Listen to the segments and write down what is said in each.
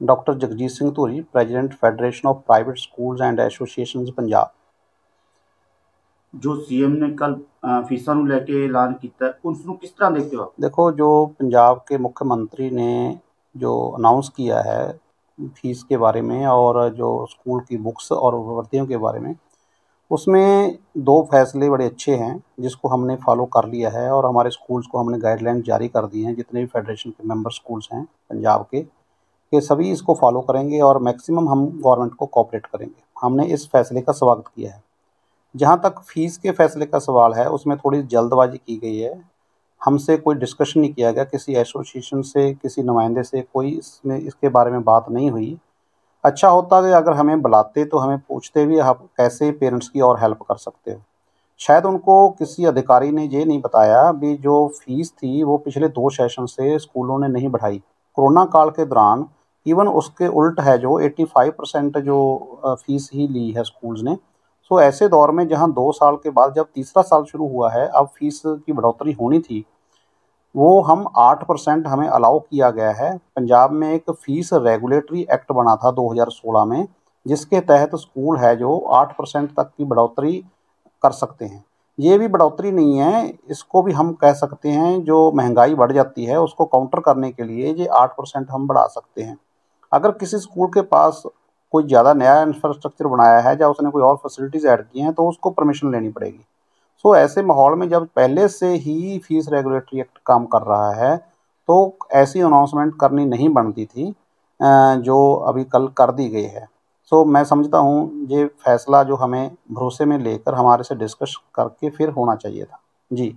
Doctor Jagjit Singh Dhuri, president federation of private schools and associations Punjab. जो CM ने कल फीसां ਨੂੰ ਲੈ ਕੇ ਐਲਾਨ ਕੀਤਾ ਹੈ, ਉਸ ਨੂੰ किस तरह देखते हो आप? देखो, जो पंजाब के मुख्यमंत्री ने जो अनाउंस किया है फीस के बारे में और जो स्कूल की बुक्स और वर्दियों के बारे में, उसमें दो फैसले बड़े अच्छे हैं जिसको हमने फॉलो कर लिया है और हमारे स्कूल्स को हमने गाइडलाइन जारी कर दी हैं। जितने भी फेडरेशन के मेंबर स्कूल्स हैं पंजाब के, ये सभी इसको फॉलो करेंगे और मैक्सिमम हम गवर्नमेंट को कोऑपरेट करेंगे। हमने इस फैसले का स्वागत किया है। जहाँ तक फ़ीस के फैसले का सवाल है, उसमें थोड़ी जल्दबाजी की गई है। हमसे कोई डिस्कशन नहीं किया गया, किसी एसोसिएशन से, किसी नुमाइंदे से कोई इसमें इसके बारे में बात नहीं हुई। अच्छा होता कि अगर हमें बुलाते तो हमें पूछते भी आप कैसे पेरेंट्स की और हेल्प कर सकते हो। शायद उनको किसी अधिकारी ने ये नहीं बताया भी जो फ़ीस थी वो पिछले 2 सेशन से स्कूलों ने नहीं बढ़ाई। कोरोना काल के दौरान इवन उसके उल्ट है, जो 85% जो फ़ीस ही ली है स्कूल्स ने। सो ऐसे दौर में जहाँ 2 साल के बाद जब तीसरा साल शुरू हुआ है, अब फ़ीस की बढ़ोतरी होनी थी, वो हम 8% हमें अलाउ किया गया है। पंजाब में एक फ़ीस रेगुलेटरी एक्ट बना था 2016 में, जिसके तहत स्कूल है जो 8% तक की बढ़ोतरी कर सकते हैं। ये भी बढ़ोतरी नहीं है, इसको भी हम कह सकते हैं जो महंगाई बढ़ जाती है उसको काउंटर करने के लिए ये 8% हम बढ़ा सकते हैं। अगर किसी स्कूल के पास कोई ज़्यादा नया इंफ्रास्ट्रक्चर बनाया है या उसने कोई और फैसिलिटीज़ ऐड की हैं तो उसको परमिशन लेनी पड़ेगी। सो ऐसे माहौल में जब पहले से ही फीस रेगुलेटरी एक्ट काम कर रहा है तो ऐसी अनाउंसमेंट करनी नहीं बनती थी, जो अभी कल कर दी गई है। सो मैं समझता हूँ ये फैसला जो हमें भरोसे में लेकर हमारे से डिस्कस करके फिर होना चाहिए था। जी।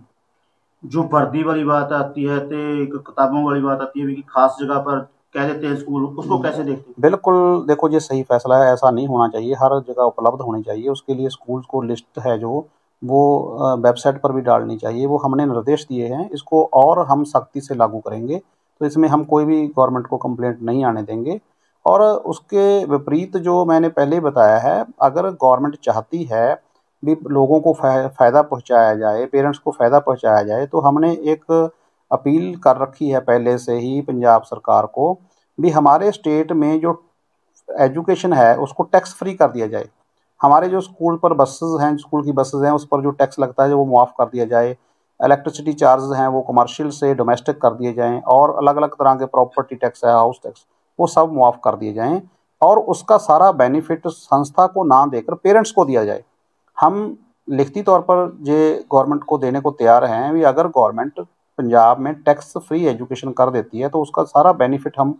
जो वर्दी वाली बात आती है ते एक किताबों वाली बात आती है भी कि खास जगह पर कह देते हैं स्कूल, उसको कैसे देखते हैं? बिल्कुल, देखो ये सही फैसला है, ऐसा नहीं होना चाहिए, हर जगह उपलब्ध होनी चाहिए। उसके लिए स्कूल्स को लिस्ट है जो वो वेबसाइट पर भी डालनी चाहिए, वो हमने निर्देश दिए हैं, इसको और हम सख्ती से लागू करेंगे। तो इसमें हम कोई भी गवर्नमेंट को कंप्लेंट नहीं आने देंगे। और उसके विपरीत जो मैंने पहले ही बताया है, अगर गवर्नमेंट चाहती है भी लोगों को फ़ायदा पहुँचाया जाए, पेरेंट्स को फ़ायदा पहुँचाया जाए, तो हमने एक अपील कर रखी है पहले से ही पंजाब सरकार को भी हमारे स्टेट में जो एजुकेशन है उसको टैक्स फ्री कर दिया जाए। हमारे जो स्कूल पर बसेस हैं, स्कूल की बसेस हैं, उस पर जो टैक्स लगता है वो मुआफ़ कर दिया जाए। इलेक्ट्रिसिटी चार्जेस हैं वो कमर्शियल से डोमेस्टिक कर दिए जाएँ और अलग-अलग तरह के प्रॉपर्टी टैक्स है, हाउस टैक्स, वो सब मुआफ़ कर दिए जाएँ और उसका सारा बेनिफिट संस्था को ना देकर पेरेंट्स को दिया जाए। हम लिखती तौर पर ये गवर्नमेंट को देने को तैयार हैं भी अगर गवर्नमेंट पंजाब में टैक्स फ्री एजुकेशन कर देती है तो उसका सारा बेनिफिट हम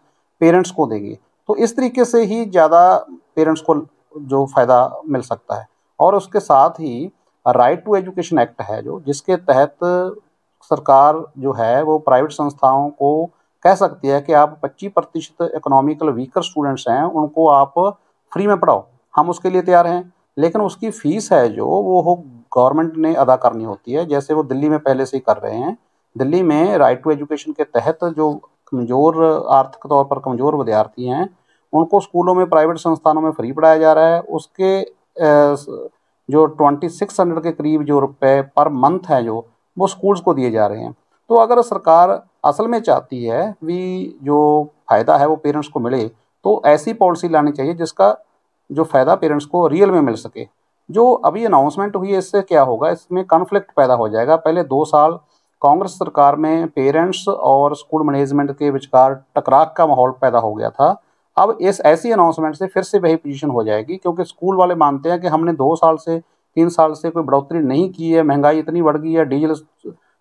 पेरेंट्स को देंगे। तो इस तरीके से ही ज़्यादा पेरेंट्स को जो फ़ायदा मिल सकता है। और उसके साथ ही राइट टू एजुकेशन एक्ट है जो, जिसके तहत सरकार जो है वो प्राइवेट संस्थाओं को कह सकती है कि आप 25% इकोनॉमिकल वीकर स्टूडेंट्स हैं उनको आप फ्री में पढ़ाओ। हम उसके लिए तैयार हैं, लेकिन उसकी फ़ीस है जो वो गवर्नमेंट ने अदा करनी होती है, जैसे वो दिल्ली में पहले से ही कर रहे हैं। दिल्ली में राइट टू एजुकेशन के तहत जो कमज़ोर, आर्थिक तौर पर कमज़ोर विद्यार्थी हैं, उनको स्कूलों में, प्राइवेट संस्थानों में फ्री पढ़ाया जा रहा है। उसके जो 2600 के करीब जो रुपए पर मंथ हैं जो, वो स्कूल्स को दिए जा रहे हैं। तो अगर सरकार असल में चाहती है भी जो फ़ायदा है वो पेरेंट्स को मिले, तो ऐसी पॉलिसी लानी चाहिए जिसका जो फ़ायदा पेरेंट्स को रियल में मिल सके। जो अभी अनाउंसमेंट हुई है इससे क्या होगा, इसमें कॉन्फ्लिक्ट पैदा हो जाएगा। पहले 2 साल कांग्रेस सरकार में पेरेंट्स और स्कूल मैनेजमेंट के विचकार टकराव का माहौल पैदा हो गया था। अब इस ऐसी अनाउंसमेंट से फिर से वही पोजीशन हो जाएगी, क्योंकि स्कूल वाले मानते हैं कि हमने 2 साल से, 3 साल से कोई बढ़ोतरी नहीं की है, महंगाई इतनी बढ़ गई है, डीजल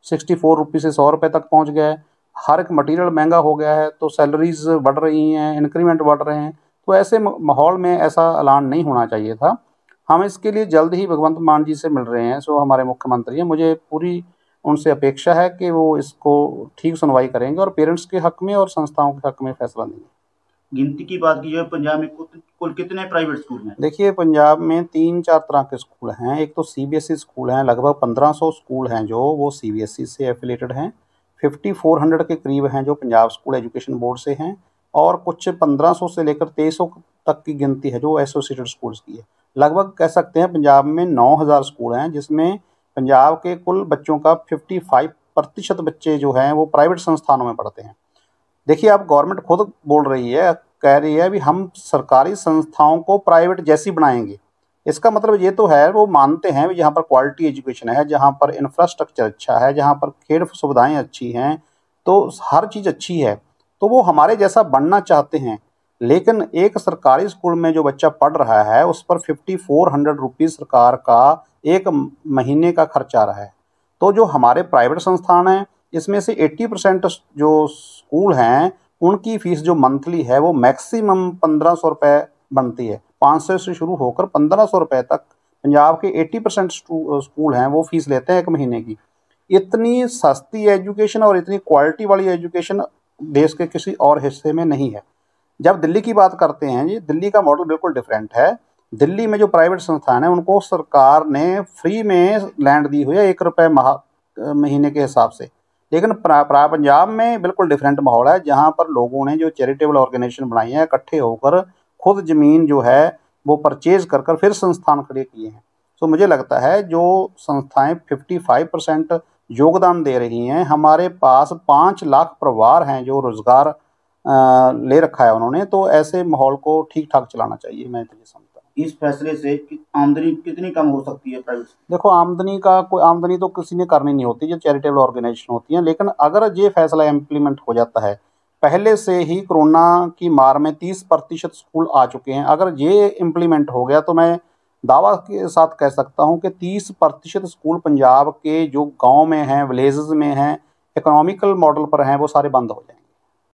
64 रुपये से 100 रुपये तक पहुंच गया है, हर एक मटेरियल महंगा हो गया है, तो सैलरीज बढ़ रही हैं, इंक्रीमेंट बढ़ रहे हैं। तो ऐसे माहौल में ऐसा ऐलान नहीं होना चाहिए था। हम इसके लिए जल्द ही भगवंत मान जी से मिल रहे हैं, सो हमारे मुख्यमंत्री हैं, मुझे पूरी उनसे अपेक्षा है कि वो इसको ठीक सुनवाई करेंगे और पेरेंट्स के हक में और संस्थाओं के हक में फैसला लेंगे। गिनती की बात की जाए पंजाब में कुल कितने प्राइवेट स्कूल हैं? देखिए, पंजाब में 3-4 तरह के स्कूल हैं। एक तो सीबीएसई स्कूल हैं, लगभग 1500 स्कूल हैं जो वो सीबीएसई से एफिलेटेड हैं। 5400 के करीब हैं जो पंजाब स्कूल एजुकेशन बोर्ड से हैं और कुछ 1500 से लेकर 2300 तक की गिनती है जो एसोसिएटेड स्कूल्स की है। लगभग कह सकते हैं पंजाब में 9000 स्कूल हैं, जिसमें पंजाब के कुल बच्चों का 55% बच्चे जो हैं वो प्राइवेट संस्थानों में पढ़ते हैं। देखिए, अब गवर्नमेंट खुद बोल रही है कह रही है भी हम सरकारी संस्थाओं को प्राइवेट जैसी बनाएंगे। इसका मतलब ये तो है, वो मानते हैं भी जहाँ पर क्वालिटी एजुकेशन है, जहाँ पर इंफ्रास्ट्रक्चर अच्छा है, जहाँ पर खेल सुविधाएं अच्छी हैं, तो हर चीज़ अच्छी है, तो वो हमारे जैसा बनना चाहते हैं। लेकिन एक सरकारी स्कूल में जो बच्चा पढ़ रहा है उस पर 5400 रुपीज़ सरकार का एक महीने का खर्च आ रहा है। तो जो हमारे प्राइवेट संस्थान हैं इसमें से 80% जो स्कूल हैं उनकी फ़ीस जो मंथली है वो मैक्सिमम 1500 रुपये बनती है। 500 से शुरू होकर 1500 रुपये तक पंजाब के 80% स्कूल हैं वो फ़ीस लेते हैं एक महीने की। इतनी सस्ती एजुकेशन और इतनी क्वालिटी वाली एजुकेशन देश के किसी और हिस्से में नहीं है। जब दिल्ली की बात करते हैं जी, दिल्ली का मॉडल बिल्कुल डिफरेंट है। दिल्ली में जो प्राइवेट संस्थान है उनको सरकार ने फ्री में लैंड दी हुई है 1 रुपये महीने के हिसाब से। लेकिन पंजाब में बिल्कुल डिफरेंट माहौल है, जहाँ पर लोगों ने जो चैरिटेबल ऑर्गेनाइजेशन बनाई है इकट्ठे होकर खुद ज़मीन जो है वो परचेज कर कर फिर संस्थान खड़े किए हैं। तो मुझे लगता है जो संस्थाएं 55% योगदान दे रही हैं, हमारे पास 5 लाख परिवार हैं जो रोज़गार ले रखा है उन्होंने, तो ऐसे माहौल को ठीक ठाक चलाना चाहिए, मैं तो ये समझता हूँ। इस फैसले से आमदनी कितनी कम हो सकती है प्राइवेट? देखो, आमदनी तो किसी ने करनी नहीं होती, जो चैरिटेबल ऑर्गेनाइजेशन होती हैं। लेकिन अगर ये फैसला इम्प्लीमेंट हो जाता है, पहले से ही कोरोना की मार में 30% स्कूल आ चुके हैं, अगर ये इम्प्लीमेंट हो गया तो मैं दावा के साथ कह सकता हूँ कि 30% स्कूल पंजाब के जो गाँव में हैं, विलेजेस में हैं, इकोनॉमिकल मॉडल पर हैं, वो सारे बंद हो जाएंगे।